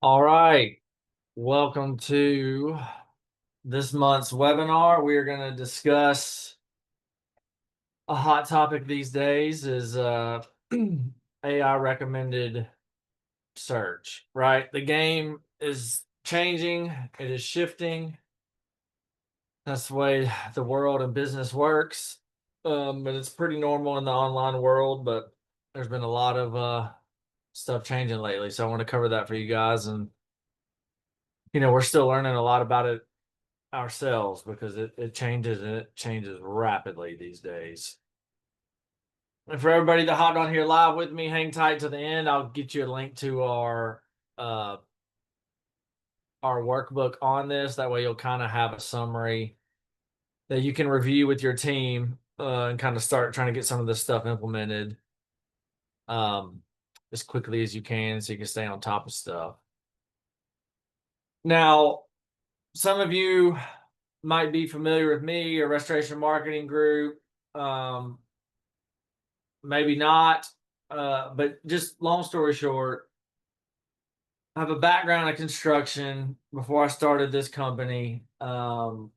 All right, welcome to this month's webinar. We are going to discuss a hot topic these days is AI recommended search, right? The game is changing, it is shifting. That's the way the world and business works. But it's pretty normal in the online world, but there's been a lot of stuff changing lately. So I want to cover that for you guys. And, we're still learning a lot about it ourselves because it changes and it changes rapidly these days. And for everybody that hopped on here live with me, hang tight to the end. I'll get you a link to uh our workbook on this. That way you'll kind of have a summary that you can review with your team and kind of start trying to get some of this stuff implemented um as quickly as you can so you can stay on top of stuff. Now, some of you might be familiar with me or Restoration Marketing Group. Maybe not. But just long story short, I have a background in construction before I started this company. Been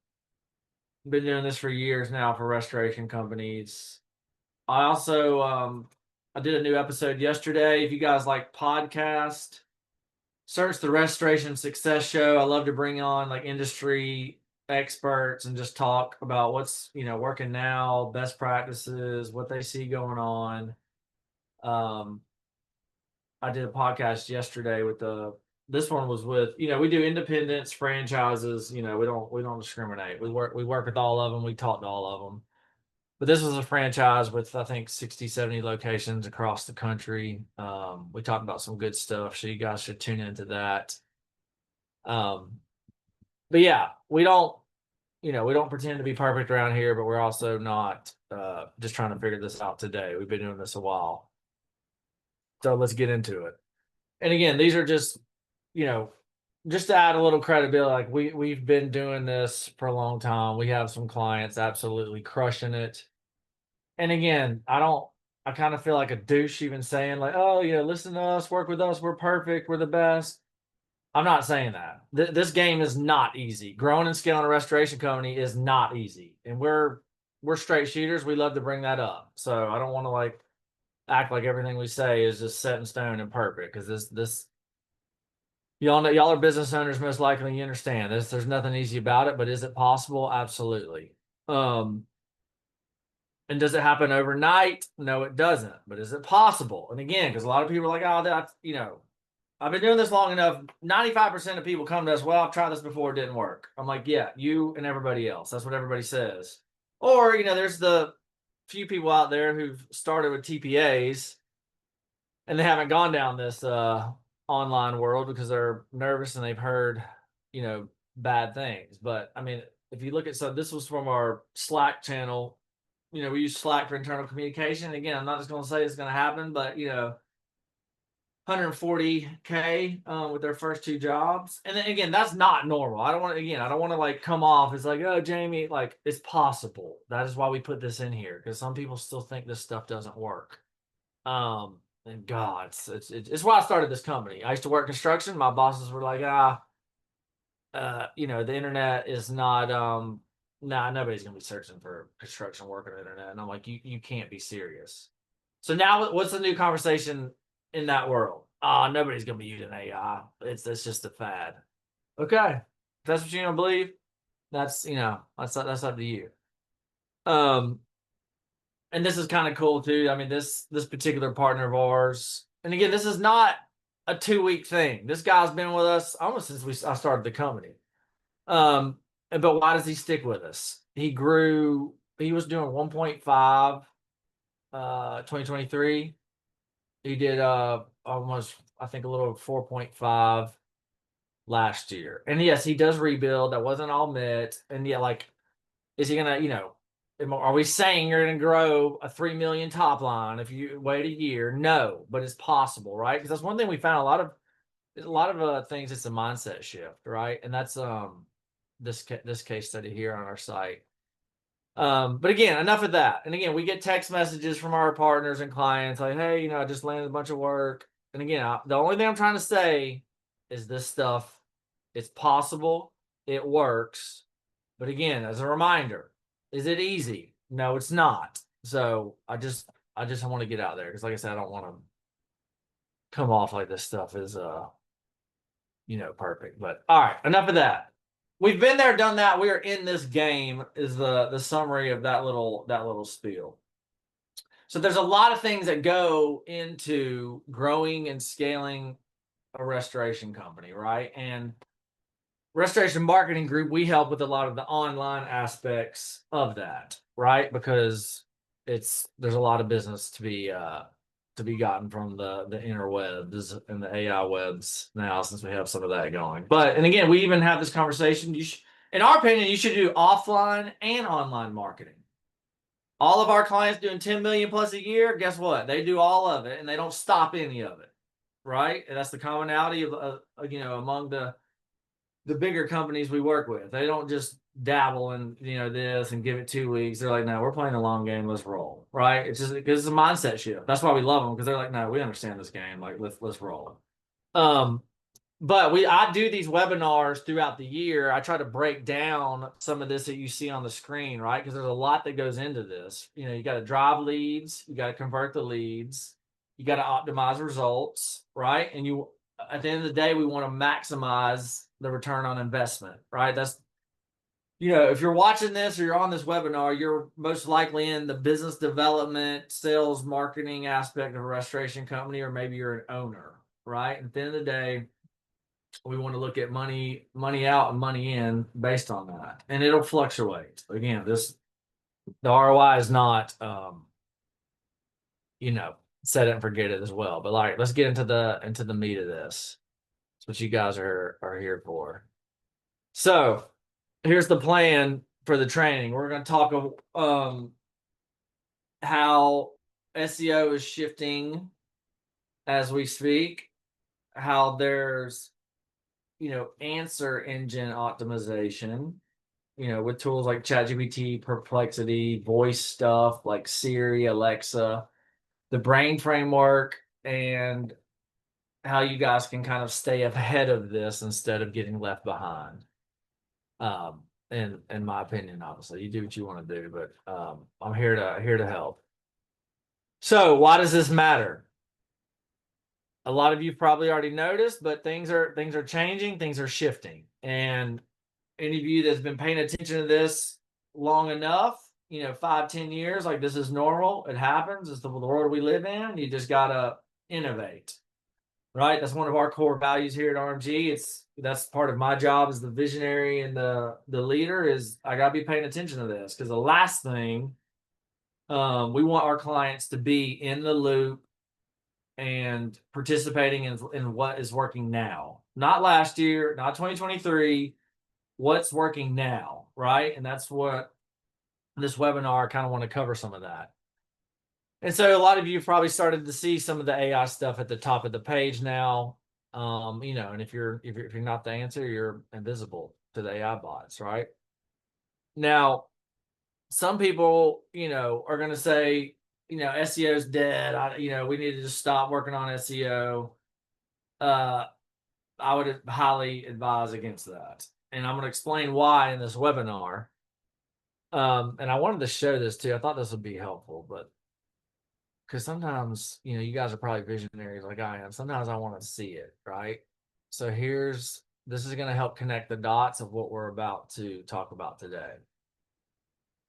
doing this for years now for restoration companies. I also I did a new episode yesterday. If you guys like podcast, search the Restoration Success Show. I love to bring on like industry experts and just talk about what's working now, best practices, what they see going on. I did a podcast yesterday with this one was with, we do independents, franchises, we don't discriminate. We work with all of them. We talk to all of them. But this was a franchise with I think 60, 70 locations across the country. We talked about some good stuff, so you guys should tune into that. Um, but yeah, we don't pretend to be perfect around here, but we're also not just trying to figure this out today. We've been doing this a while. So let's get into it. And again, these are just to add a little credibility, like we've been doing this for a long time. We have some clients absolutely crushing it. And again, I kind of feel like a douche even saying like, oh yeah, listen to us, work with us, we're perfect, we're the best. I'm not saying that. This game is not easy. Growing and scaling a restoration company is not easy. And we're straight shooters. We love to bring that up. So I don't want to like act like everything we say is just set in stone and perfect, because this y'all know, y'all are business owners, most likely. You understand this. There's nothing easy about it, but is it possible? Absolutely. Um, and does it happen overnight? No, it doesn't. But is it possible? And again, because a lot of people are like, oh, I've been doing this long enough. 95% of people come to us, well, I've tried this before, it didn't work. I'm like, yeah, you and everybody else. That's what everybody says. Or, there's the few people out there who've started with TPAs and they haven't gone down this online world because they're nervous and they've heard, bad things. But I mean, if you look at, so this was from our Slack channel. We use Slack for internal communication. Again, I'm not just going to say it's going to happen, but 140K with their first two jobs. And then again, that's not normal. I don't want to like come off as like, oh, Jamie, like it's possible. That is why we put this in here, because some people still think this stuff doesn't work. And God, it's why I started this company. I used to work construction. My bosses were like, the internet is not, nah, nobody's gonna be searching for construction work on the internet. And I'm like, you can't be serious. So now what's the new conversation in that world? Nobody's gonna be using AI. It's just a fad. Okay. If that's what you don't believe, that's up to you. And this is kind of cool too. I mean, this particular partner of ours, and again, this is not a 2-week thing. This guy's been with us almost since I started the company. But why does he stick with us? He grew. He was doing 1.5, 2023. He did almost, I think, a little over 4.5 last year. And yes, he does rebuild. That wasn't all met. And yeah, like, is he gonna, are we saying you're going to grow a 3 million top line if you wait a year? No, but it's possible, right? Because that's one thing we found. A lot of things. It's a mindset shift, right? And that's this case study here on our site. But again, enough of that. And again, we get text messages from our partners and clients like, hey, I just landed a bunch of work. And again, the only thing I'm trying to say is this stuff, it's possible, it works. But again, as a reminder, is it easy? No, it's not. So I just want to get out there because, like I said, I don't want to come off like this stuff is perfect. But all right, enough of that. We've been there, done that. We are in this game. Is the summary of that little spiel. So there's a lot of things that go into growing and scaling a restoration company, right? And Restoration Marketing Group, we help with a lot of the online aspects of that, right? Because there's a lot of business to be gotten from the interwebs and the AI webs now, since we have some of that going. And again, we even have this conversation. In our opinion, you should do offline and online marketing. All of our clients doing 10 million plus a year, guess what? They do all of it and they don't stop any of it, right? And that's the commonality of among the bigger companies we work with. They don't just dabble in this and give it 2 weeks. They're like, no, we're playing a long game. Let's roll, right? It's just because it's a mindset shift. That's why we love them, because they're like, no, we understand this game. Like, let's roll. But I do these webinars throughout the year. I try to break down some of this that you see on the screen, right? Because there's a lot that goes into this. You got to drive leads, you got to convert the leads, you got to optimize results, right? And at the end of the day, we want to maximize the return on investment, right? That's, if you're watching this or you're on this webinar, you're most likely in the business development, sales, marketing aspect of a restoration company, or maybe you're an owner, right? At the end of the day, we want to look at money out and money in based on that, and it'll fluctuate. Again, the ROI is not, set it and forget it as well. But like, let's get into the meat of this. That's what you guys are here for. So here's the plan for the training. We're going to talk how SEO is shifting as we speak, how there's answer engine optimization, with tools like ChatGPT, Perplexity, voice stuff like Siri, Alexa, the brain framework, and how you guys can kind of stay ahead of this instead of getting left behind. In my opinion, obviously, you do what you want to do, but I'm here to help. So why does this matter? A lot of you probably already noticed, but things are changing, things are shifting. And any of you that's been paying attention to this long enough, 5-10 years, like, this is normal. It happens. It's the world we live in. You just gotta innovate, right? That's one of our core values here at RMG. That's part of my job as the visionary and the leader, is I gotta be paying attention to this, because the last thing, we want our clients to be in the loop and participating in what is working now, not last year, not 2023, what's working now, right? And that's what this webinar, I kind of want to cover some of that. And so a lot of you have probably started to see some of the AI stuff at the top of the page now. And if you're not the answer, you're invisible to the AI bots, right? Now, some people, are going to say, SEO is dead. We need to just stop working on SEO. I would highly advise against that. And I'm going to explain why in this webinar. And I wanted to show this too. I thought this would be helpful, but because sometimes, you guys are probably visionaries like I am. Sometimes I want to see it, right? So this is going to help connect the dots of what we're about to talk about today.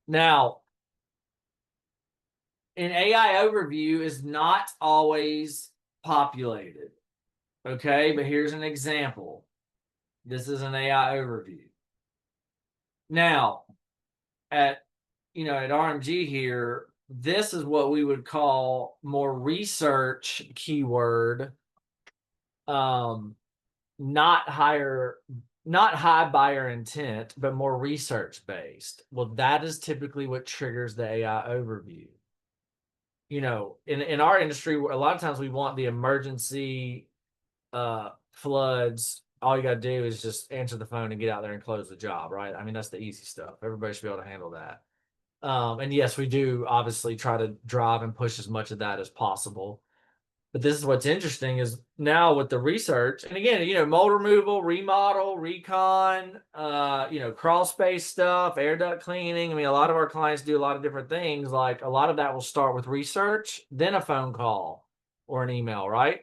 Now, an AI overview is not always populated. Okay, but here's an example. This is an AI overview. Now, at RMG here, this is what we would call more research keyword, not high buyer intent, but more research based. Well, that is typically what triggers the AI overview. In our industry, a lot of times we want the emergency floods. All you got to do is just answer the phone and get out there and close the job, right? I mean, that's the easy stuff. Everybody should be able to handle that. And yes, we do obviously try to drive and push as much of that as possible. But this is what's interesting is now with the research, and again, mold removal, remodel, recon, crawl space stuff, air duct cleaning. I mean, a lot of our clients do a lot of different things. Like a lot of that will start with research, then a phone call or an email, right?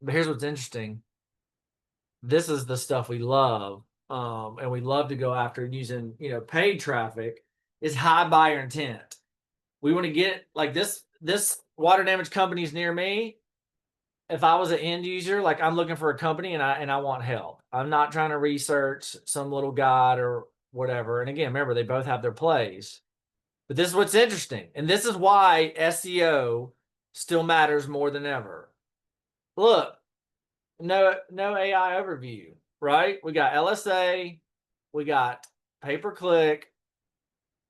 But here's what's interesting. This is the stuff we love. And we love to go after using, paid traffic is high buyer intent. We want to get like this water damage company's near me. If I was an end user, like I'm looking for a company and I want help. I'm not trying to research some little guide or whatever. And again, remember, they both have their plays. But this is what's interesting. And this is why SEO still matters more than ever. Look, no AI overview, right? We got LSA, we got pay-per-click,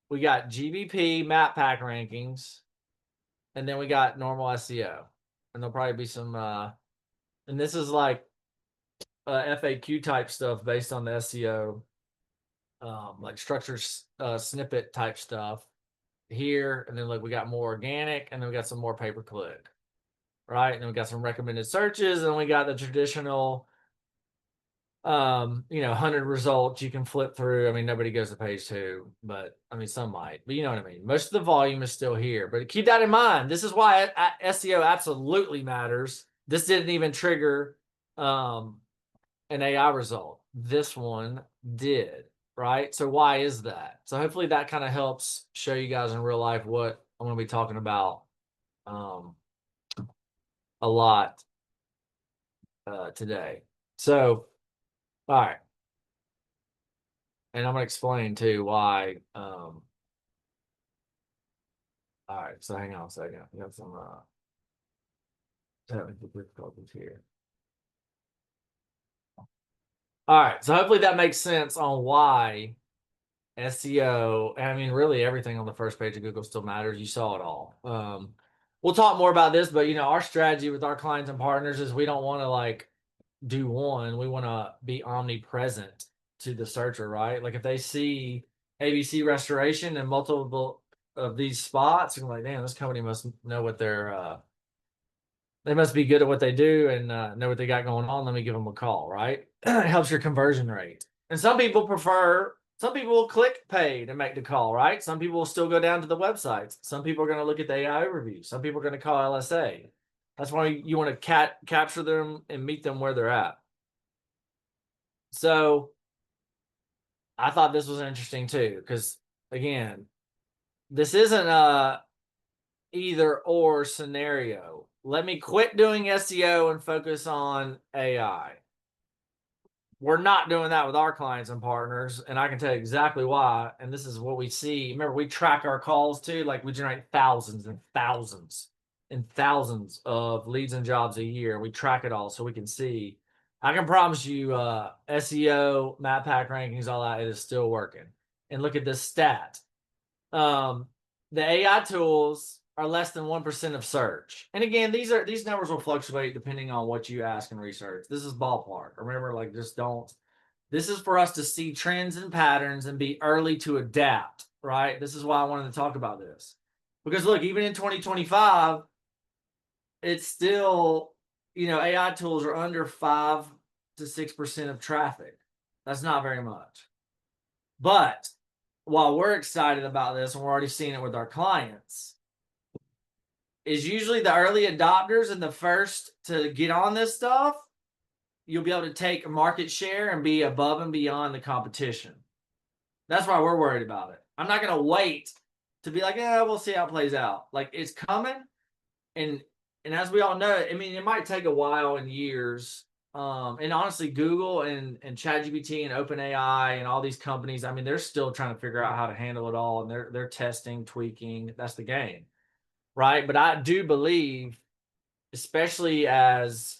we got GBP map pack rankings, and then we got normal SEO. And there'll probably be some and this is like FAQ type stuff based on the SEO, like structured snippet type stuff here. And then look, we got more organic, and then we got some more pay-per-click, right? And then we got some recommended searches, and we got the traditional 100 results you can flip through. I mean, nobody goes to page 2, but I mean, some might, but you know what I mean? Most of the volume is still here, but keep that in mind. This is why SEO absolutely matters. This didn't even trigger an AI result. This one did, right? So why is that? So hopefully that kind of helps show you guys in real life what I'm going to be talking about a lot today. So, all right. And I'm going to explain too why. All right, so hang on a second. We got some technical difficulties here. All right, so hopefully that makes sense on why SEO, I mean, really everything on the first page of Google still matters. You saw it all. We'll talk more about this, but our strategy with our clients and partners is we don't want to like do one. We want to be omnipresent to the searcher, right? Like if they see ABC restoration in multiple of these spots, you're like, damn, this company must know what they must be good at what they do and know what they got going on. Let me give them a call, right? It helps your conversion rate. And some people will click paid and make the call, right? Some people will still go down to the websites. Some people are going to look at the AI overview. Some people are going to call LSA. That's why you want to capture them and meet them where they're at. So I thought this was interesting too, because again, this isn't a either or scenario. Let me quit doing SEO and focus on AI. We're not doing that with our clients and partners, and I can tell you exactly why. And this is what we see. Remember, we track our calls too. Like we generate thousands and thousands and thousands of leads and jobs a year. We track it all so we can see. I can promise you SEO, map pack rankings, all that, it is still working. And look at this stat. The AI tools are less than 1% of search. And again, these numbers will fluctuate depending on what you ask and research. This is ballpark. Remember, like just don't. This is for us to see trends and patterns and be early to adapt, right? This is why I wanted to talk about this. Because look, even in 2025, it's still, AI tools are under 5 to 6% of traffic. That's not very much. But while we're excited about this and we're already seeing it with our clients, is usually the early adopters and the first to get on this stuff, you'll be able to take market share and be above and beyond the competition. That's why we're worried about it. I'm not going to wait to be like, we'll see how it plays out. Like it's coming. And as we all know, I mean, it might take a while and years. And honestly, Google and ChatGPT and OpenAI and all these companies, I mean, they're still trying to figure out how to handle it all. And they're testing, tweaking. That's the game. Right. But I do believe, especially as,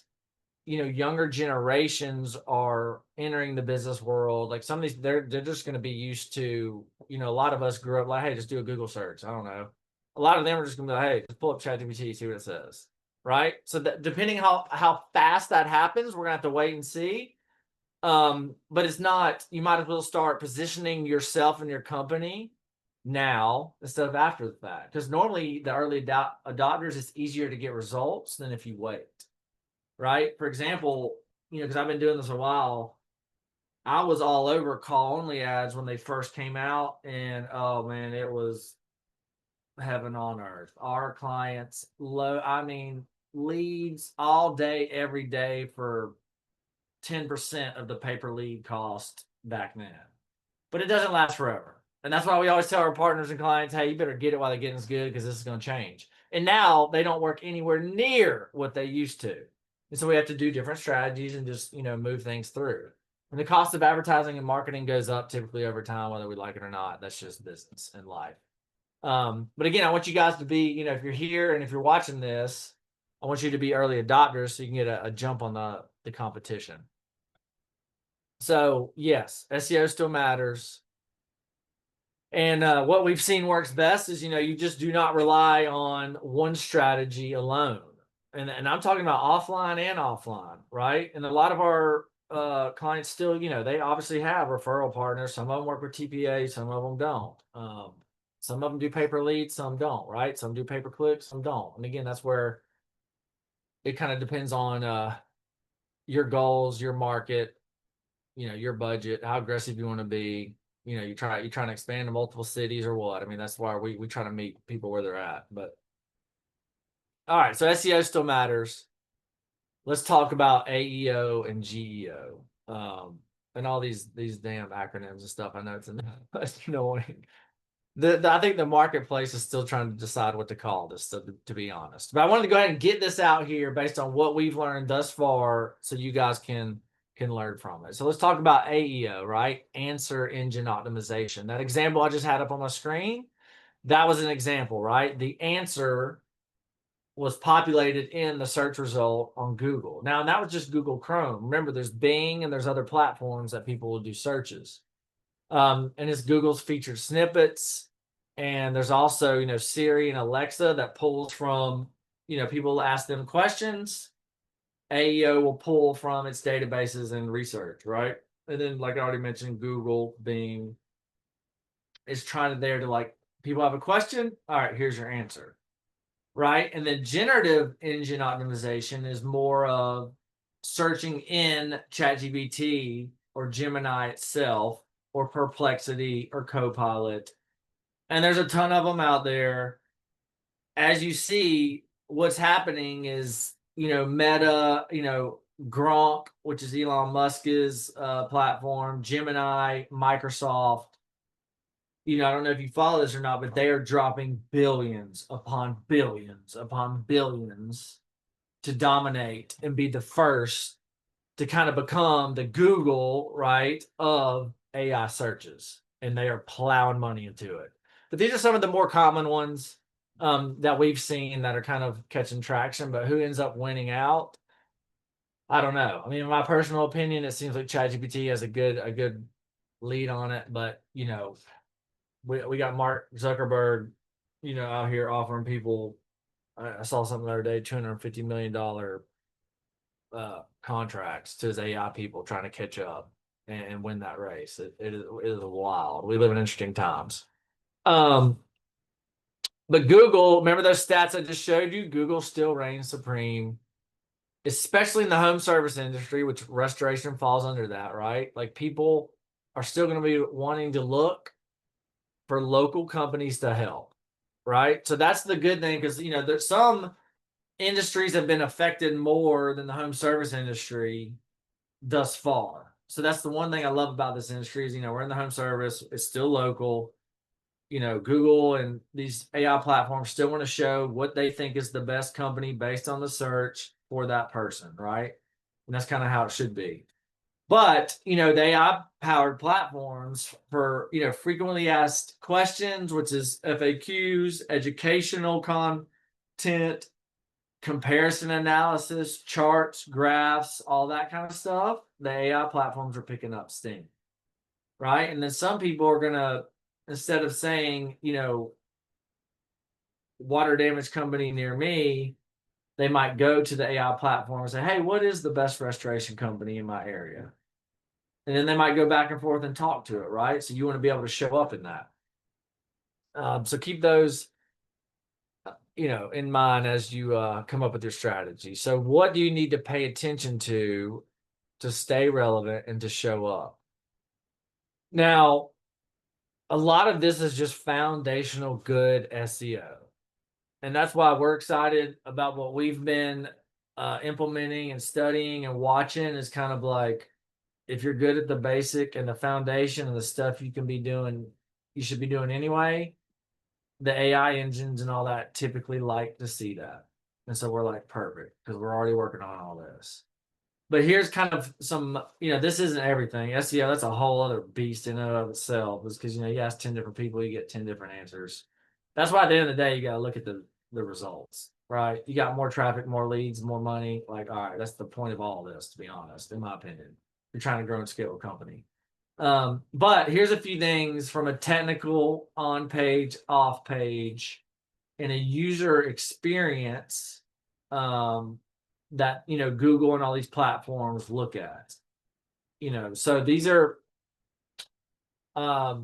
younger generations are entering the business world, like some of these, they're just going to be used to, a lot of us grew up like, hey, just do a Google search. I don't know. A lot of them are just going to be like, hey, just pull up ChatGPT, see what it says. Right. So that depending how fast that happens, we're going to have to wait and see. But it's not, you might as well start positioning yourself and your company now instead of after the fact. Because normally the early adopters, it's easier to get results than if you wait, right? For example, because I've been doing this a while, I was all over call only ads when they first came out, and oh man, it was heaven on earth. Our clients leads all day, every day for 10% of the pay-per lead cost back then. But it doesn't last forever. And that's why we always tell our partners and clients, hey, you better get it while the getting's good, because this is going to change. And now they don't work anywhere near what they used to. And so we have to do different strategies and just, move things through. And the cost of advertising and marketing goes up typically over time, whether we like it or not. That's just business and life. But again, I want you guys to be, if you're here and if you're watching this, I want you to be early adopters so you can get a jump on the competition. So yes, SEO still matters. And what we've seen works best is, you just do not rely on one strategy alone. And I'm talking about offline and offline, right? And a lot of our clients still, they obviously have referral partners. Some of them work with TPA, some of them don't. Some of them do pay per lead, some don't, right? Some do pay per click, some don't. And again, that's where it kind of depends on your goals, your market, your budget, how aggressive you want to be. You're trying to expand to multiple cities or what. I mean, that's why we try to meet people where they're at. But all right, so SEO still matters. Let's talk about AEO and GEO, and all these damn acronyms and stuff. I know it's annoying. I think the marketplace is still trying to decide what to call this, to be honest. But I wanted to go ahead and get this out here based on what we've learned thus far, so you guys can learn from it. So let's talk about AEO, right? Answer Engine Optimization. That example I just had up on my screen, that was an example, right? The answer was populated in the search result on Google. Now, and that was just Google Chrome. Remember, there's Bing and there's other platforms that people will do searches. And it's Google's featured snippets. And there's also, Siri and Alexa that pulls from, people ask them questions. AEO will pull from its databases and research, right? And then, like I already mentioned, Google, Bing is trying to people have a question. All right, here's your answer, right? And then generative engine optimization is more of searching in ChatGPT or Gemini itself or Perplexity or CoPilot. And there's a ton of them out there. As you see, what's happening is, Meta, Gronk, which is Elon Musk's platform, Gemini, Microsoft. I don't know if you follow this or not, but they are dropping billions upon billions upon billions to dominate and be the first to kind of become the Google, right, of AI searches. And they are plowing money into it. But these are some of the more common ones that we've seen that are kind of catching traction. But who ends up winning out? I don't know. I mean, in my personal opinion, it seems like ChatGPT has a good lead on it. But we got Mark Zuckerberg, out here offering people. I saw something the other day, $250 million contracts to his AI people trying to catch up and win that race. It is wild. We live in interesting times. But Google, remember those stats I just showed you? Google still reigns supreme, especially in the home service industry, which restoration falls under that, right? Like, people are still going to be wanting to look for local companies to help, right? So that's the good thing, because there's some industries have been affected more than the home service industry thus far. So that's the one thing I love about this industry is, we're in the home service, it's still local. Google and these AI platforms still want to show what they think is the best company based on the search for that person, right? And that's kind of how it should be. But, the AI-powered platforms for, frequently asked questions, which is FAQs, educational content, comparison analysis, charts, graphs, all that kind of stuff, the AI platforms are picking up steam, right? And then some people are going to, instead of saying, water damage company near me, they might go to the AI platform and say, hey, what is the best restoration company in my area? And then they might go back and forth and talk to it, right? So you want to be able to show up in that. So keep those, in mind as you come up with your strategy. So what do you need to pay attention to stay relevant and to show up? Now, a lot of this is just foundational good SEO. And that's why we're excited about what we've been implementing and studying and watching is kind of like, if you're good at the basic and the foundation and the stuff you should be doing anyway, the AI engines and all that typically like to see that. And so we're like, perfect, because we're already working on all this. But here's kind of some, this isn't everything. SEO, that's a whole other beast in and of itself, is because, you ask 10 different people, you get 10 different answers. That's why at the end of the day, you got to look at the results, right? You got more traffic, more leads, more money. Like, all right, that's the point of all this, to be honest, in my opinion. You're trying to grow and scale a company. But here's a few things from a technical on page, off page, and a user experience that Google and all these platforms look at. So these are I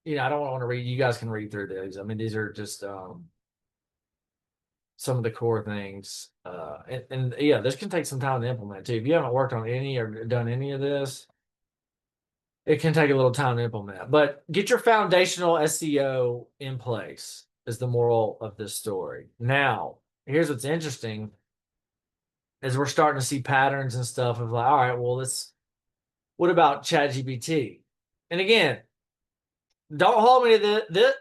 don't want to read, you guys can read through these. I mean, these are just some of the core things. And yeah, this can take some time to implement too. If you haven't worked on any or done any of this, it can take a little time to implement. But get your foundational SEO in place is the moral of this story. Now, here's what's interesting is we're starting to see patterns and stuff of like, all right, well, what about ChatGPT? And again, don't hold me to the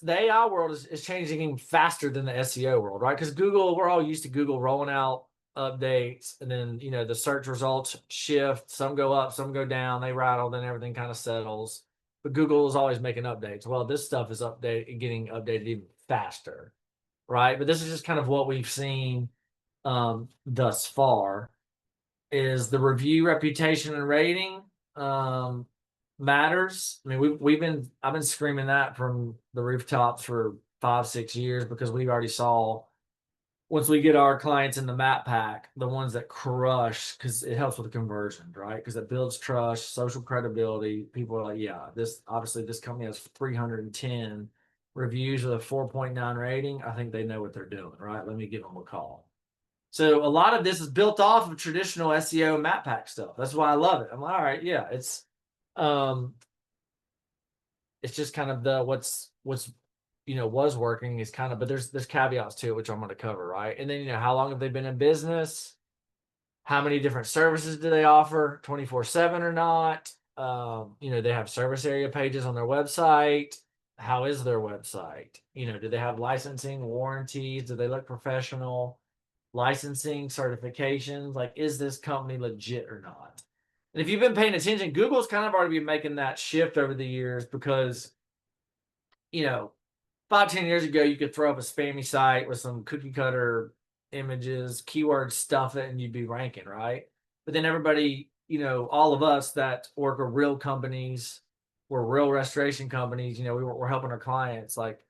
AI world is changing even faster than the SEO world, right? Because Google, we're all used to Google rolling out updates, and then the search results shift. Some go up, some go down. They rattle, then everything kind of settles. But Google is always making updates. Well, this stuff is getting updated even faster, right? But this is just kind of what we've seen thus far. Is the review, reputation, and rating matters. I mean, I've been screaming that from the rooftops for 5-6 years, because we've already saw, once we get our clients in the map pack, the ones that crush, because it helps with the conversion, right? Because it builds trust, social credibility. People are like, yeah, this company has 310 reviews with a 4.9 rating. I think they know what they're doing, right? Let me give them a call. So a lot of this is built off of traditional SEO map pack stuff. That's why I love it. I'm like, all right, yeah, it's just kind of the what's was working is kind of, but there's caveats to it, which I'm going to cover, right? And then how long have they been in business? How many different services do they offer 24/7 or not? They have service area pages on their website. How is their website? Do they have licensing, warranties? Do they look professional? Licensing, certifications, like, is this company legit or not? And if you've been paying attention, Google's kind of already been making that shift over the years, because 5-10 years ago, you could throw up a spammy site with some cookie cutter images, keywords, stuff it, and you'd be ranking, right? But then everybody, all of us that work with real companies, we're real restoration companies, we're helping our clients, like,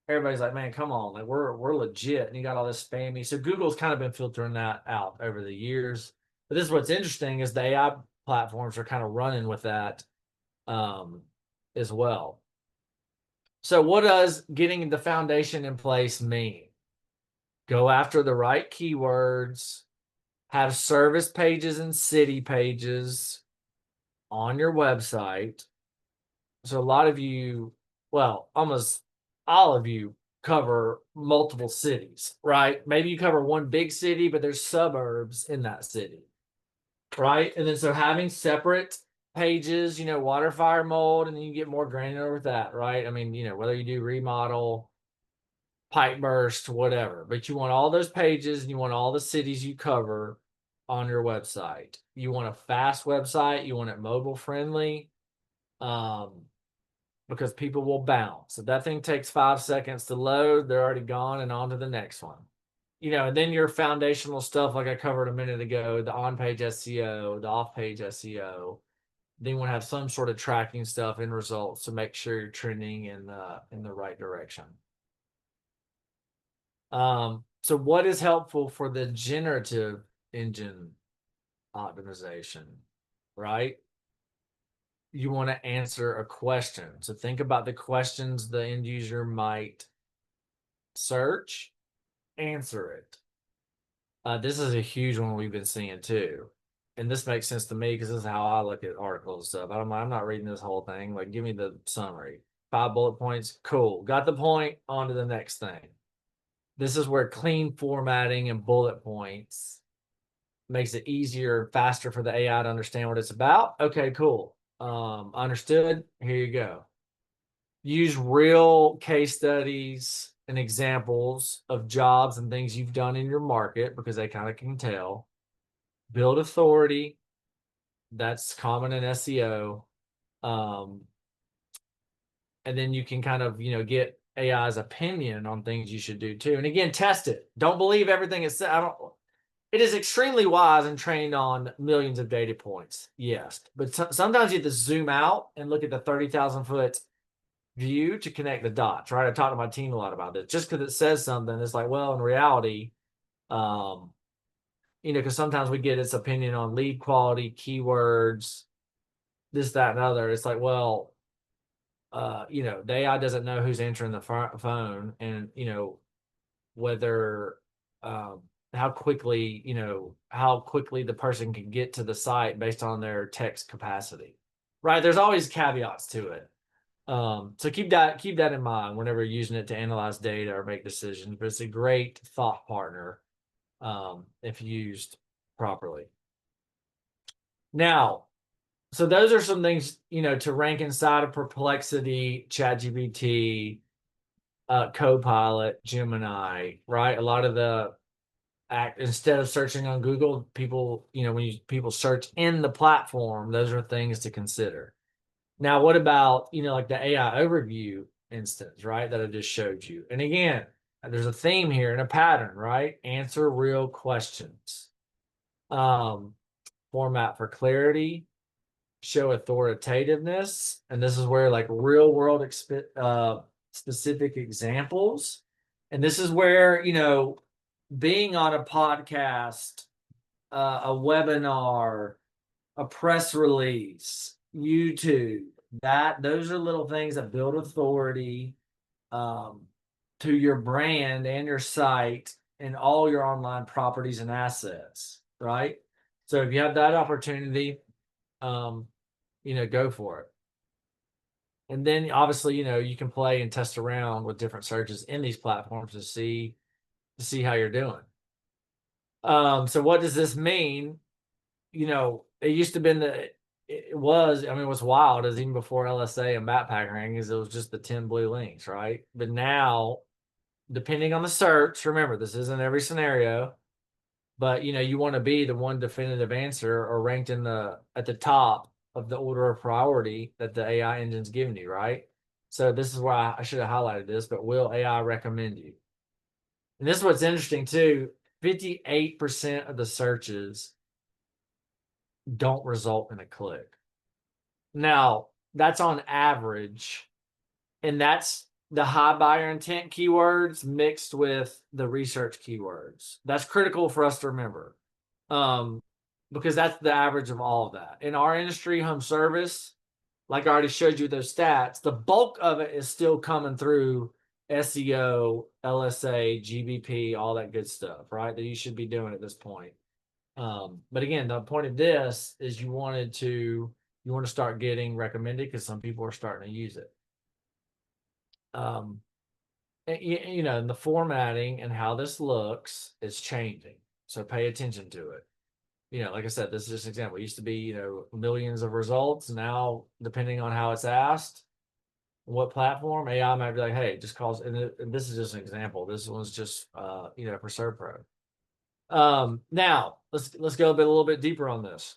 everybody's like, man, come on, like, we're legit, and you got all this spammy. So Google's kind of been filtering that out over the years. But this is what's interesting, is the AI platforms are kind of running with that as well. So what does getting the foundation in place mean? Go after the right keywords, have service pages and city pages on your website. So a lot of you, well, almost all of you, cover multiple cities, right? Maybe you cover one big city, but there's suburbs in that city, right? And then so having separate pages, water, fire, mold, and then you get more granular with that, right? I mean, whether you do remodel, pipe burst, whatever, but you want all those pages and you want all the cities you cover on your website. You want a fast website, you want it mobile friendly. Because people will bounce. If that thing takes 5 seconds to load, they're already gone and on to the next one. And then your foundational stuff, like I covered a minute ago, the on-page SEO, the off-page SEO. Then you want to have some sort of tracking stuff in results to make sure you're trending in the right direction. So what is helpful for the generative engine optimization, right? you want to answer a question. So think about the questions the end user might search, answer it. This is a huge one we've been seeing too. And this makes sense to me because this is how I look at articles and stuff. I'm not reading this whole thing. Like, give me the summary. 5 bullet points. Cool. Got the point. On to the next thing. This is where clean formatting and bullet points makes it easier, faster for the AI to understand what it's about. Okay, cool. Understood. Here you go. Use real case studies and examples of jobs and things you've done in your market because they kind of can tell. Build authority. That's common in SEO. And then you can kind of, get AI's opinion on things you should do too. And again, test it. Don't believe everything it says. It is extremely wise and trained on millions of data points. Yes. But sometimes you have to zoom out and look at the 30,000 foot view to connect the dots, right? I talked to my team a lot about this. Just because it says something, it's like, well, in reality, because sometimes we get its opinion on lead quality, keywords, this, that, and other. It's like, well, the AI doesn't know who's answering the phone, and whether how quickly the person can get to the site based on their text capacity, right? There's always caveats to it. So keep that in mind whenever you're using it to analyze data or make decisions. But it's a great thought partner if used properly. Now, so those are some things to rank inside of Perplexity, ChatGPT, CoPilot, Gemini, right? A lot of the instead of searching on Google, people when people search in the platform, those are things to consider. Now, what about, like the AI overview instance, right, that I just showed you? And again, there's a theme here and a pattern, right? Answer real questions. Format for clarity, show authoritativeness. And this is where like real world specific examples. And this is where, being on a podcast, a webinar, a press release, YouTube, those are little things that build authority to your brand and your site and all your online properties and assets, right? So if you have that opportunity, go for it. And then obviously, you can play and test around with different searches in these platforms to see how you're doing. So what does this mean? It used to be what's wild is even before LSA and backpack rankings, it was just the 10 blue links, right? But now, depending on the search, remember, this isn't every scenario, but you want to be the one definitive answer or ranked at the top of the order of priority that the AI engine's giving you, right? So this is why I should have highlighted this, but will AI recommend you? And this is what's interesting too. 58% of the searches don't result in a click. Now, that's on average, and that's the high buyer intent keywords mixed with the research keywords. That's critical for us to remember, because that's the average of all of that. In our industry, home service, like I already showed you those stats, the bulk of it is still coming through SEO, LSA, GBP, all that good stuff, right? That you should be doing at this point. But again, the point of this is you want to start getting recommended because some people are starting to use it. And the formatting and how this looks is changing. So pay attention to it. Like I said, this is just an example. It used to be, millions of results. Now, depending on how it's asked, what platform, AI might be like, hey, just calls. And this is just an example. This one's just, for SERPro. Now let's go a little bit deeper on this.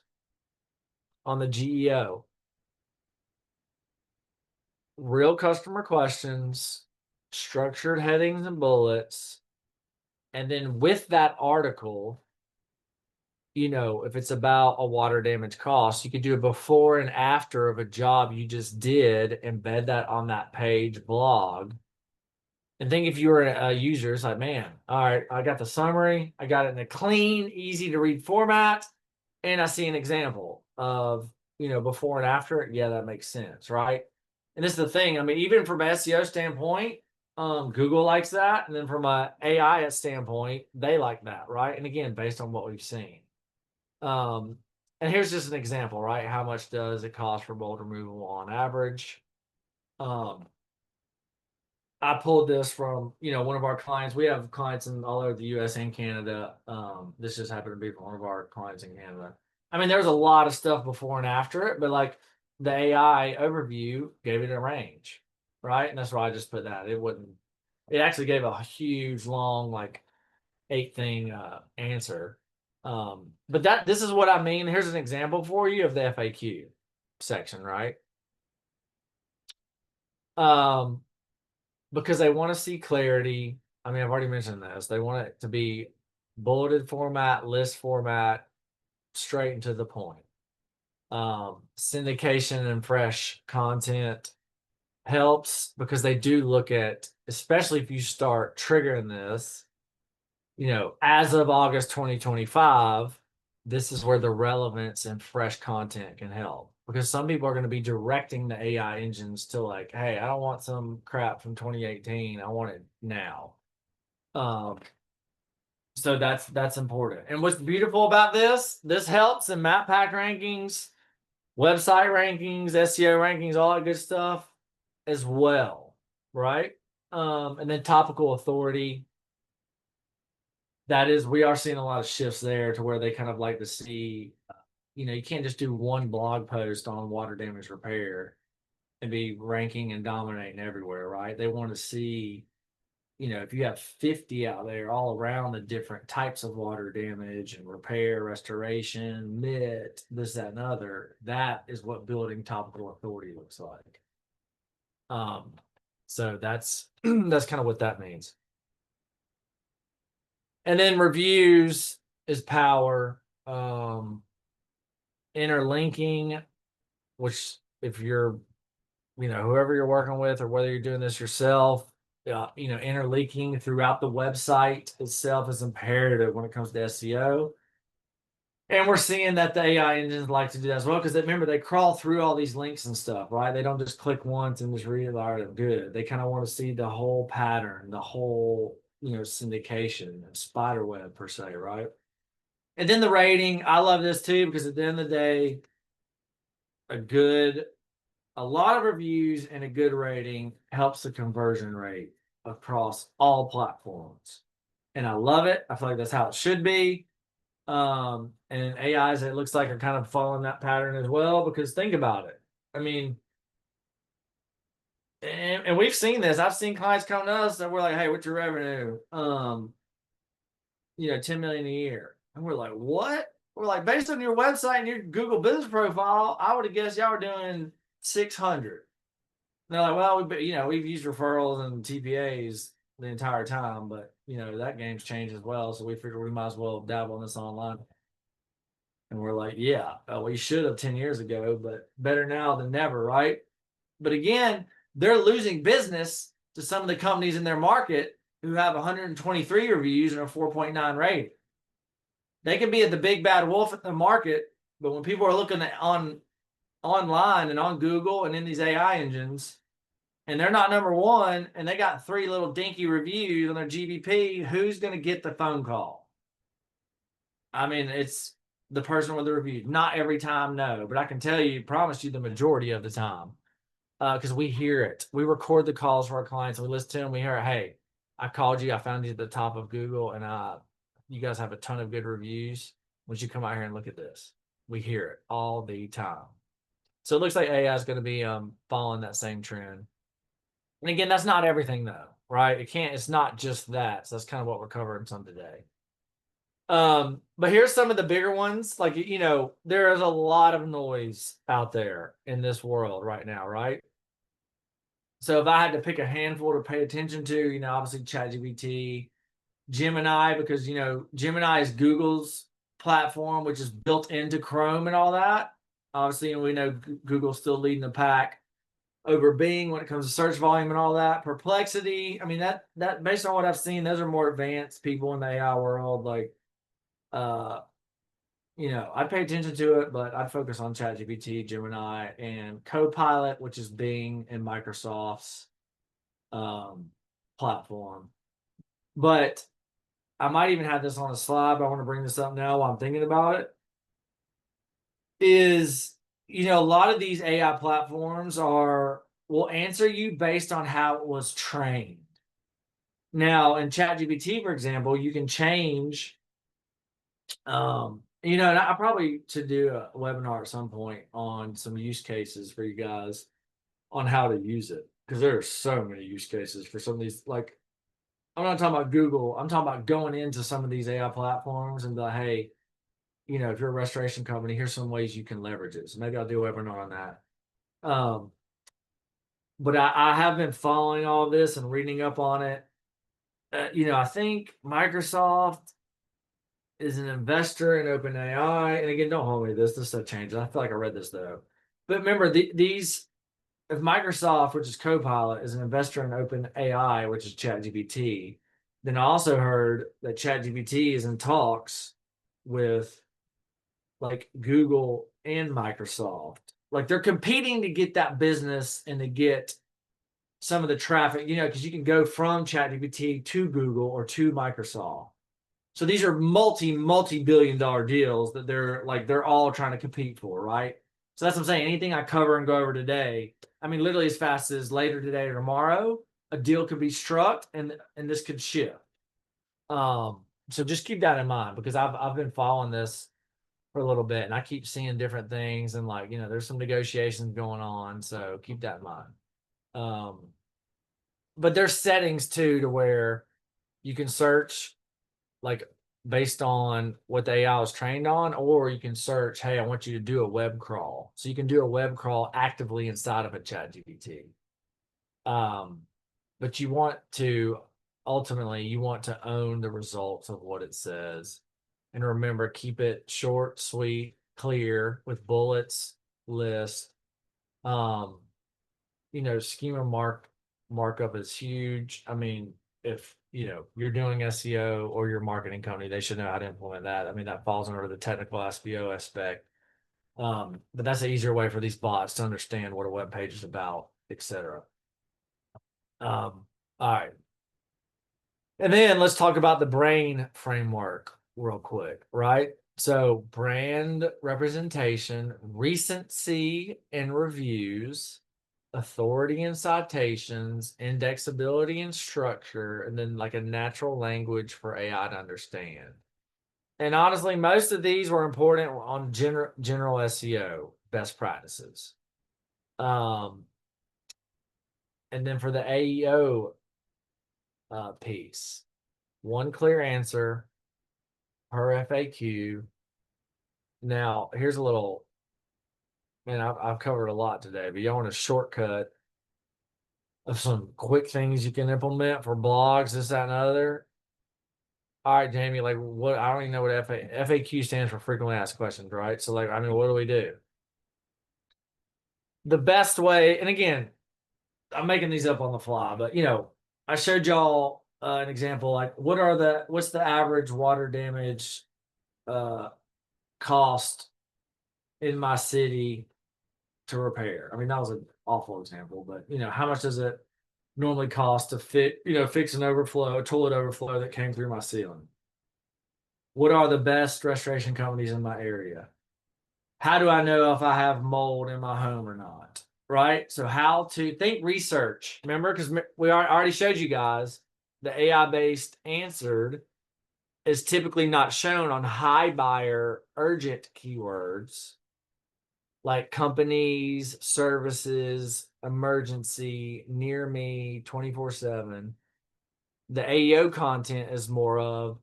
On the GEO, real customer questions, structured headings and bullets, and then with that article, if it's about a water damage cost, you could do a before and after of a job you just did, embed that on that page blog. And think if you were a user, it's like, man, all right, I got the summary, I got it in a clean, easy to read format, and I see an example of before and after it, yeah, that makes sense, right? And this is the thing. I mean, even from an SEO standpoint, Google likes that, and then from a AI standpoint, they like that, right? And again, based on what we've seen. Um, and here's just an example, right? How much does it cost for bold removal on average? Um, I pulled this from, one of our clients. We have clients in all over the US and Canada. This just happened to be from one of our clients in Canada. I mean, there's a lot of stuff before and after it, but like the AI overview gave it a range, right? And that's why I just put that. It actually gave a huge, long, like 8 thing answer. But this is what I mean. Here's an example for you of the FAQ section, right? Because they want to see clarity. I mean, I've already mentioned this. They want it to be bulleted format, list format, straight and to the point. Syndication and fresh content helps because they do look at, especially if you start triggering this, as of August 2025, this is where the relevance and fresh content can help. Because some people are going to be directing the AI engines to like, hey, I don't want some crap from 2018. I want it now. So that's important. And what's beautiful about this helps in map pack rankings, website rankings, SEO rankings, all that good stuff as well, right? And then topical authority. We are seeing a lot of shifts there to where they kind of like to see, you can't just do one blog post on water damage repair and be ranking and dominating everywhere, right? They want to see, if you have 50 out there all around the different types of water damage and repair, restoration, MIT, this, that, and other, that is what building topical authority looks like. So that's that's kind of what that means. And then reviews is power. Interlinking, which if you're, whoever you're working with or whether you're doing this yourself, interlinking throughout the website itself is imperative when it comes to SEO. And we're seeing that the AI engines like to do that as well because remember, they crawl through all these links and stuff, right? They don't just click once and just read it, all right, good. They kind of want to see the whole pattern, the whole, syndication and spider web per se, right? And then the rating, I love this too because at the end of the day, a lot of reviews and a good rating helps the conversion rate across all platforms. And I love it. I feel like that's how it should be. And AIs, it looks like, are kind of following that pattern as well because think about it. I mean, and we've seen this. I've seen clients come to us and we're like, hey, what's your revenue? 10 million a year. And we're like, what? We're like, based on your website and your Google business profile, I would have guessed y'all were doing 600. And they're like, well, we've used referrals and TPAs the entire time, but that game's changed as well. So we figured we might as well dabble in this online. And we're like, yeah, we should have 10 years ago, but better now than never, right? But again, they're losing business to some of the companies in their market who have 123 reviews and a 4.9 rating. They can be at the big bad wolf in the market, but when people are looking at online and on Google and in these AI engines, and they're not number one, and they got 3 little dinky reviews on their GBP, who's going to get the phone call? I mean, it's the person with the review. Not every time, no, but I can tell you, promise you, the majority of the time, because we hear it. We record the calls for our clients, and we listen to them. We hear, hey, I called you. I found you at the top of Google, and you guys have a ton of good reviews. Once you come out here and look at this, we hear it all the time. So it looks like AI is going to be following that same trend. And again, that's not everything though, right? It's not just that. So that's kind of what we're covering some today. But here's some of the bigger ones. Like, there is a lot of noise out there in this world right now, right? So if I had to pick a handful to pay attention to, obviously ChatGPT, Gemini, because, Gemini is Google's platform, which is built into Chrome and all that. Obviously, and we know Google's still leading the pack over Bing when it comes to search volume and all that. Perplexity, I mean, that based on what I've seen, those are more advanced people in the AI world, like I'd pay attention to it, but I'd focus on ChatGPT, Gemini, and CoPilot, which is Bing and Microsoft's um, platform. But I might even have this on a slide, but I want to bring this up now while I'm thinking about it. Is, a lot of these AI platforms will answer you based on how it was trained. Now, in ChatGPT, for example, you can change, and I probably should do a webinar at some point on some use cases for you guys on how to use it, because there are so many use cases for some of these. Like, I'm not talking about Google. I'm talking about going into some of these AI platforms and be like, hey, if you're a restoration company, here's some ways you can leverage it. So maybe I'll do a webinar on that. But I have been following all this and reading up on it. I think Microsoft is an investor in OpenAI. And again, don't hold me to this. This stuff changes. I feel like I read this though. But remember, if Microsoft, which is CoPilot, is an investor in OpenAI, which is ChatGPT, then I also heard that ChatGPT is in talks with like Google and Microsoft. Like they're competing to get that business and to get some of the traffic, because you can go from ChatGPT to Google or to Microsoft. So these are multi-billion-dollar deals that they're all trying to compete for, right? So that's what I'm saying. Anything I cover and go over today, I mean, literally as fast as later today or tomorrow, a deal could be struck and this could shift. So just keep that in mind, because I've been following this for a little bit and I keep seeing different things and there's some negotiations going on. So keep that in mind. But there's settings too to where you can search like based on what the AI was trained on, or you can search, hey, I want you to do a web crawl. So you can do a web crawl actively inside of a ChatGPT. But ultimately you want to own the results of what it says. And remember, keep it short, sweet, clear with bullets, list. Schema markup is huge. I mean, if you're doing SEO or your marketing company, they should know how to implement that. I mean, that falls under the technical SEO aspect. But that's an easier way for these bots to understand what a web page is about, etc. All right. And then let's talk about the brain framework real quick, right? So brand representation, recency and reviews, authority and citations, indexability and structure, and then like a natural language for AI to understand. And honestly, most of these were important on general SEO best practices. And then for the AEO piece, one clear answer per FAQ. Now, here's a little, man, I've covered a lot today, but y'all want a shortcut of some quick things you can implement for blogs, this, that, and other. All right, Jamie, like what? I don't even know what FAQ stands for, frequently asked questions, right? So I mean, what do we do? The best way, and again, I'm making these up on the fly, but I showed y'all an example, like what's the average water damage cost in my city to repair? I mean, that was an awful example, but how much does it normally cost to fix an overflow, a toilet overflow that came through my ceiling? What are the best restoration companies in my area? How do I know if I have mold in my home or not? Right? So how to think research. Remember, because we already showed you guys the AI-based answered is typically not shown on high buyer urgent keywords like companies, services, emergency, near me, 24/7. The AEO content is more of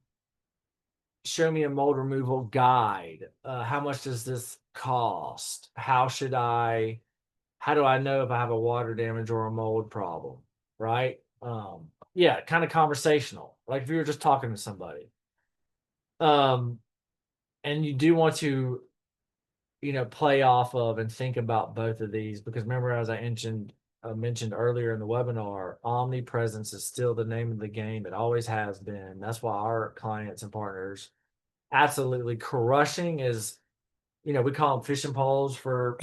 show me a mold removal guide. How much does this cost? How do I know if I have a water damage or a mold problem? Right? Yeah, kind of conversational. Like if you were just talking to somebody. And you do want to, play off of and think about both of these, because remember, as I mentioned earlier in the webinar, omnipresence is still the name of the game. It always has been. That's why our clients and partners absolutely crushing is, we call them fishing poles for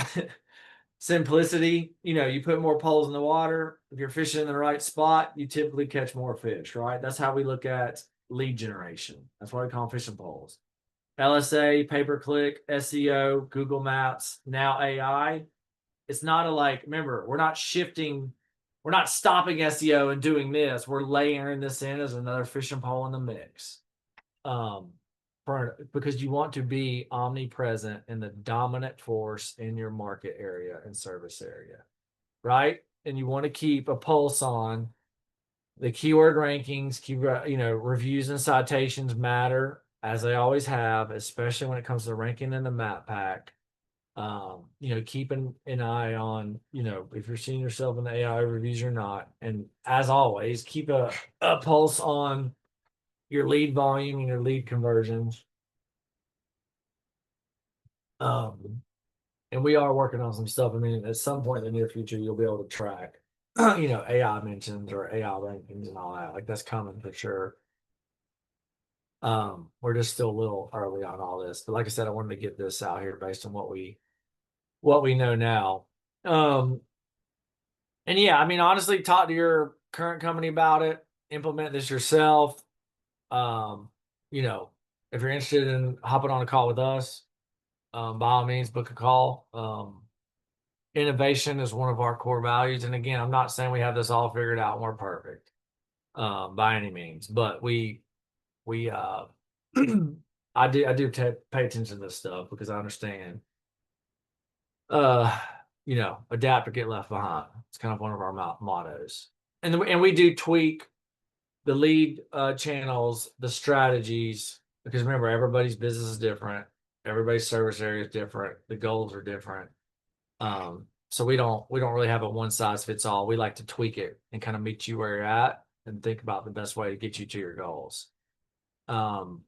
simplicity. You put more poles in the water. If you're fishing in the right spot, you typically catch more fish, right? That's how we look at lead generation. That's why we call them fishing poles. LSA, pay-per-click, SEO, Google Maps, now AI. It's not remember, we're not stopping SEO and doing this. We're layering this in as another fishing pole in the mix. Because you want to be omnipresent and the dominant force in your market area and service area, right? And you want to keep a pulse on the keyword rankings. Reviews and citations matter, as they always have, especially when it comes to ranking in the map pack. Keeping an eye on, if you're seeing yourself in the AI reviews or not. And as always, keep a pulse on your lead volume and your lead conversions. And we are working on some stuff. I mean, at some point in the near future, you'll be able to track, AI mentions or AI rankings and all that. Like, that's coming for sure. We're just still a little early on all this, but like I said, I wanted to get this out here based on what we know now. And yeah, I mean, honestly, talk to your current company about it, implement this yourself. If you're interested in hopping on a call with us, by all means, book a call. Innovation is one of our core values. And again, I'm not saying we have this all figured out and we're perfect, by any means, but we I do pay attention to this stuff because I understand, adapt or get left behind. It's kind of one of our mottos. And we do tweak the lead channels, the strategies, because remember, everybody's business is different. Everybody's service area is different. The goals are different. So we don't really have a one size fits all. We like to tweak it and kind of meet you where you're at and think about the best way to get you to your goals. And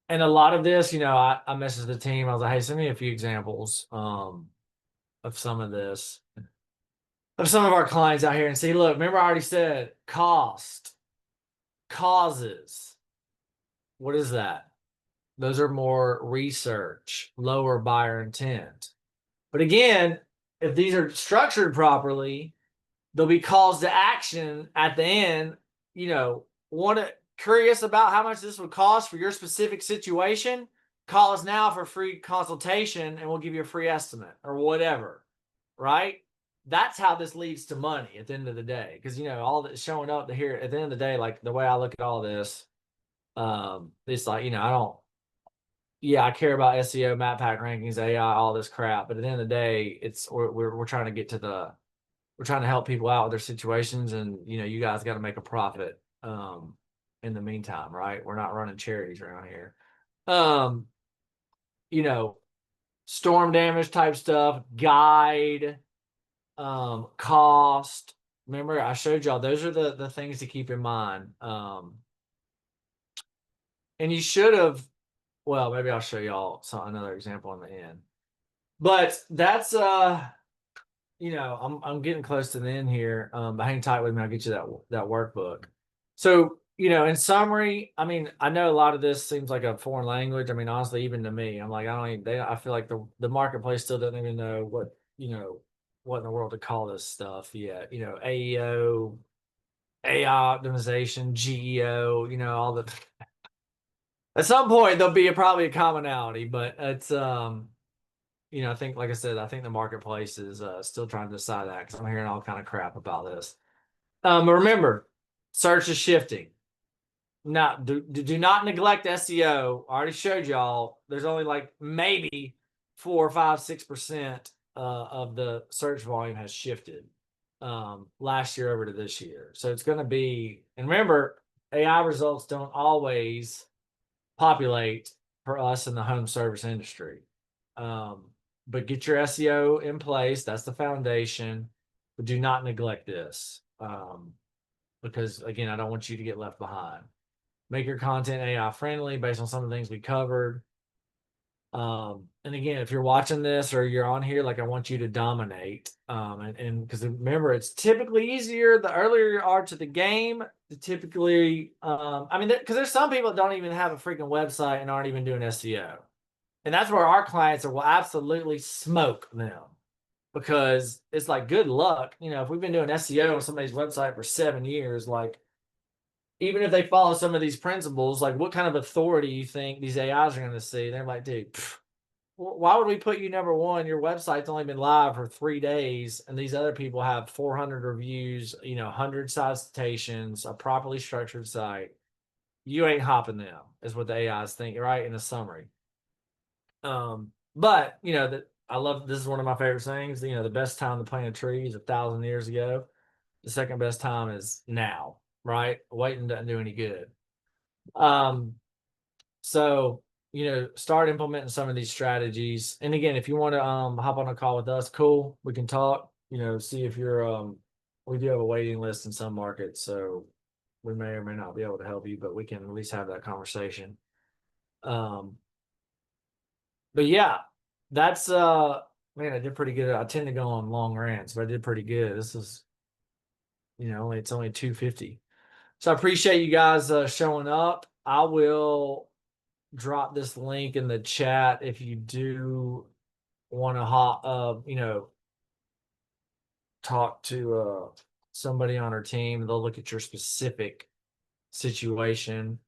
a lot of this, I messaged the team. I was like, hey, send me a few examples of some of this, of some of our clients out here, and see, look, remember I already said cost, causes. What is that? Those are more research, lower buyer intent. But again, if these are structured properly, there'll be calls to action at the end. Curious about how much this would cost for your specific situation? Call us now for a free consultation and we'll give you a free estimate or whatever, right? That's how this leads to money at the end of the day. Because, all that's showing up to here at the end of the day, like the way I look at all this, it's like, I care about SEO, map pack rankings, AI, all this crap. But at the end of the day, we're trying to get to we're trying to help people out with their situations, and you guys got to make a profit. In the meantime, right? We're not running charities around here. Storm damage type stuff, guide, cost. Remember, I showed y'all those are the things to keep in mind. And you should have. Well, maybe I'll show y'all another example in the end. But that's I'm getting close to the end here. But hang tight with me. I'll get you that workbook. So, in summary, I mean, I know a lot of this seems like a foreign language. I mean, honestly, even to me, I'm like, I feel like the marketplace still doesn't even know what in the world to call this stuff yet. AEO, AI optimization, GEO, all the at some point there'll be probably a commonality, but it's I think, like I said, I think the marketplace is still trying to decide that, because I'm hearing all kind of crap about this. But remember, search is shifting. Now, do not neglect SEO. I already showed y'all. There's only like maybe 4 or 5, 6% of the search volume has shifted last year over to this year. So it's going to be, and remember, AI results don't always populate for us in the home service industry. But get your SEO in place. That's the foundation. But do not neglect this, because, again, I don't want you to get left behind. Make your content AI friendly based on some of the things we covered. And again, if you're watching this or you're on here, like, I want you to dominate. And because remember, it's typically easier the earlier you are to the game typically, I mean, because there's some people that don't even have a freaking website and aren't even doing SEO. And that's where our clients will absolutely smoke them, because it's like, good luck. If we've been doing SEO on somebody's website for 7 years, like, even if they follow some of these principles, like, what kind of authority you think these AIs are going to see? They're like, dude, why would we put you number one? Your website's only been live for 3 days, and these other people have 400 reviews, 100 citations, a properly structured site. You ain't hopping them, is what the AIs think, right? In a summary. But that I love. This is one of my favorite things. The best time to plant a tree is 1,000 years ago. The second best time is now, right? Waiting doesn't do any good. So start implementing some of these strategies. And again, if you want to hop on a call with us, cool. We can talk. See if you're we do have a waiting list in some markets, so we may or may not be able to help you, but we can at least have that conversation. But yeah, that's man, I did pretty good. I tend to go on long rants, but I did pretty good. This is it's only 2:50. So I appreciate you guys showing up. I will drop this link in the chat if you do want to talk to somebody on our team. They'll look at your specific situation.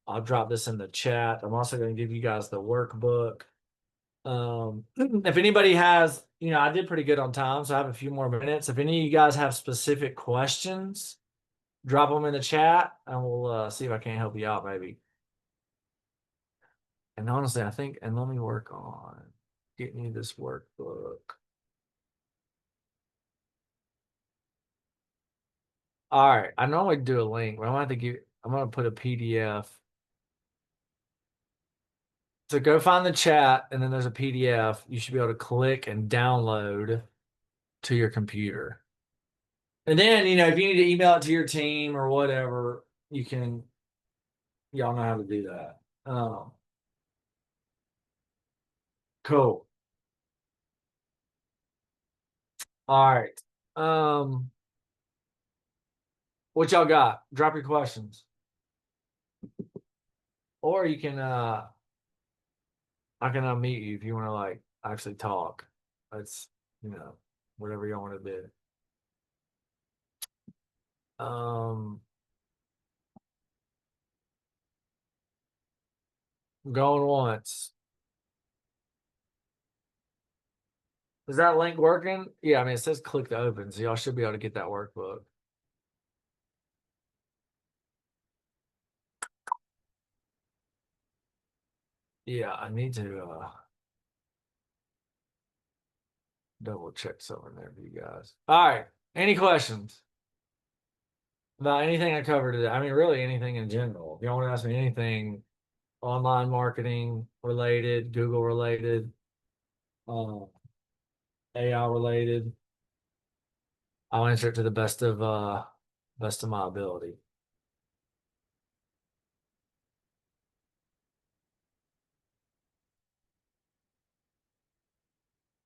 I'll drop this in the chat. I'm also going to give you guys the workbook. If anybody has, I did pretty good on time, so I have a few more minutes. If any of you guys have specific questions, drop them in the chat, and we'll see if I can't help you out, maybe. And honestly, I think, and let me work on getting you this workbook. All right, I normally do a link, but I'm going to put a PDF. So go find the chat, and then there's a PDF. You should be able to click and download to your computer. And then, if you need to email it to your team or whatever, y'all know how to do that. Cool. All right. What y'all got? Drop your questions. Or you can, I can unmute you if you want to, like, actually talk. That's, whatever y'all want to do. Going once. Is that link working? Yeah, I mean, it says click to open, so y'all should be able to get that workbook. Yeah, I need to double check something there for you guys. All right. Any questions about anything I covered today? I mean, really anything in general. If y'all want to ask me anything online marketing related, Google related, AI related, I'll answer it to the best of my ability.